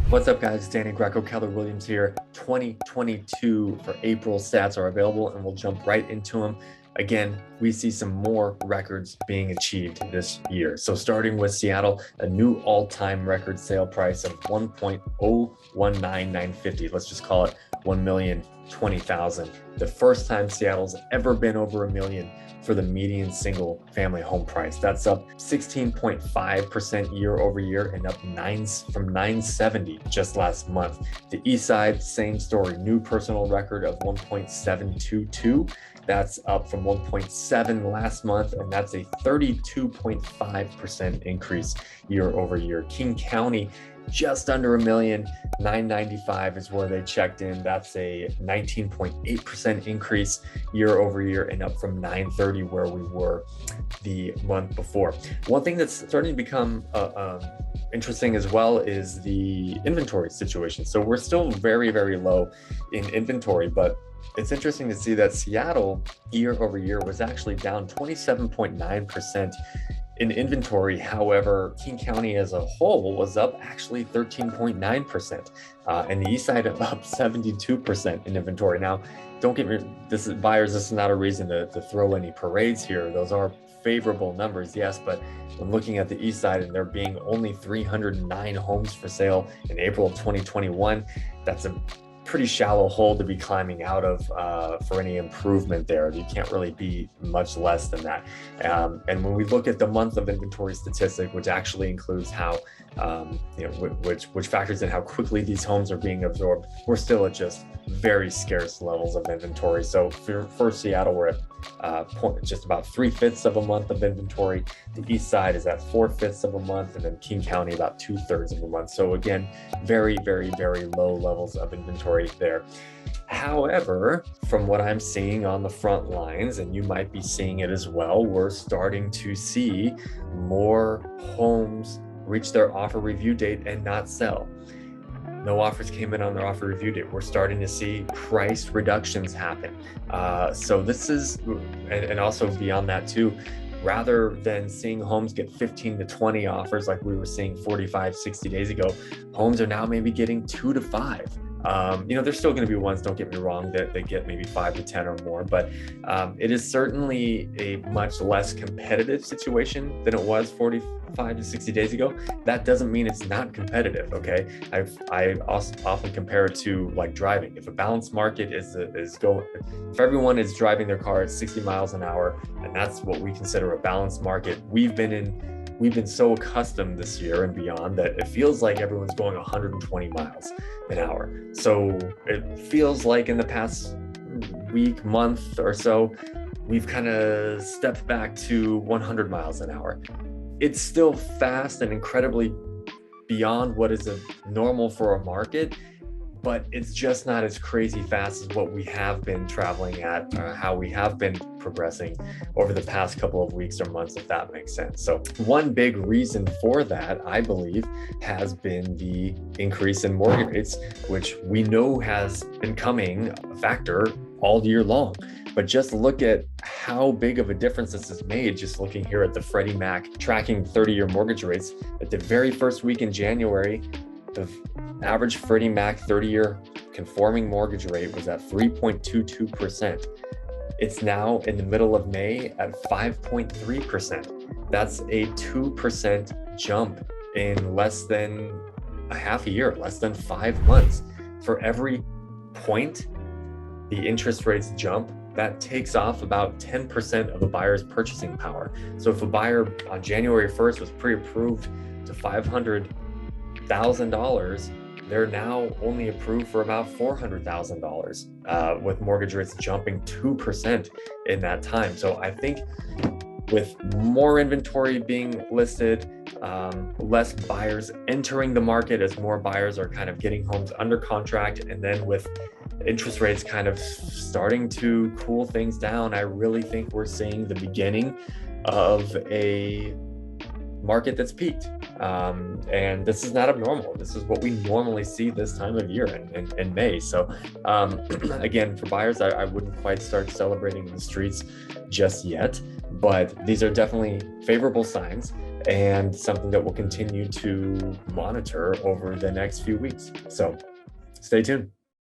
What's up, guys? Danny Greco, Keller Williams here. 2022 for April stats are available, and we'll jump right into them. Again, we see some more records being achieved this year. So starting with Seattle, a new all-time record sale price of $1,019,950. Let's just call it $1,020,000. The first time Seattle's ever been over $1 million for the median single family home price. That's up 16.5% year over year and up from 970 just last month. The East Side, same story, new personal record of 1.722. That's up from 1.7 last month, and that's a 32.5% increase year over year. King County, just under $1 million, 995 is where they checked in. That's a 19.8% increase year over year and up from 930 where we were the month before. One thing that's starting to become interesting as well is the inventory situation. So we're still very, very low in inventory, but it's interesting to see that Seattle year over year was actually down 27.9% in inventory. However, King County as a whole was up actually 13.9%, and the East Side up 72% in inventory. Now, don't get me, this is not a reason to throw any parades here. Those are favorable numbers, yes, but when looking at the East Side and there being only 309 homes for sale in April of 2021, that's a pretty shallow hole to be climbing out of for any improvement there. You can't really be much less than that. And when we look at the month of inventory statistic, which actually includes how, which factors in how quickly these homes are being absorbed, we're still at just very scarce levels of inventory. So for Seattle, we're at just about 3/5 of a month of inventory. The East Side is at 4/5 of a month, and then King County about 2/3 of a month. So again, very, very, very low levels of inventory there. However, from what I'm seeing on the front lines, and you might be seeing it as well, we're starting to see more homes reach their offer review date and not sell. No offers came in on their offer review date. We're starting to see price reductions happen. So this is, and also beyond that too, rather than seeing homes get 15 to 20 offers like we were seeing 45, 60 days ago, homes are now maybe getting 2 to 5. There's still going to be ones, don't get me wrong, that they get maybe 5 to 10 or more, but it is certainly a much less competitive situation than it was 45 to 60 days ago. That doesn't mean it's not competitive, okay? I also often compare it to like driving. If a balanced market is going, if everyone is driving their car at 60 miles an hour, and that's what we consider a balanced market, we've been so accustomed this year and beyond that it feels like everyone's going 120 miles an hour. So it feels like in the past week, month or so, we've kind of stepped back to 100 miles an hour. It's still fast and incredibly beyond what is normal for a market, but it's just not as crazy fast as what we have been traveling at, how we have been progressing over the past couple of weeks or months, if that makes sense. So one big reason for that, I believe, has been the increase in mortgage rates, which we know has been coming a factor all year long. But just look at how big of a difference this has made, just looking here at the Freddie Mac tracking 30-year mortgage rates. At the very first week in January, the average Freddie Mac 30-year conforming mortgage rate was at 3.22%. It's now in the middle of May at 5.3%. That's a 2% jump in less than a half a year, less than 5 months. For every point the interest rates jump, that takes off about 10% of a buyer's purchasing power. So if a buyer on January 1st was pre-approved to $500,000, they're now only approved for about $400,000, with mortgage rates jumping 2% in that time. So I think with more inventory being listed, less buyers entering the market as more buyers are kind of getting homes under contract, and then with interest rates kind of starting to cool things down, I really think we're seeing the beginning of a market that's peaked. And this is not abnormal. This is what we normally see this time of year in May. So again, for buyers, I wouldn't quite start celebrating in the streets just yet, but these are definitely favorable signs. and something that we'll continue to monitor over the next few weeks. So stay tuned.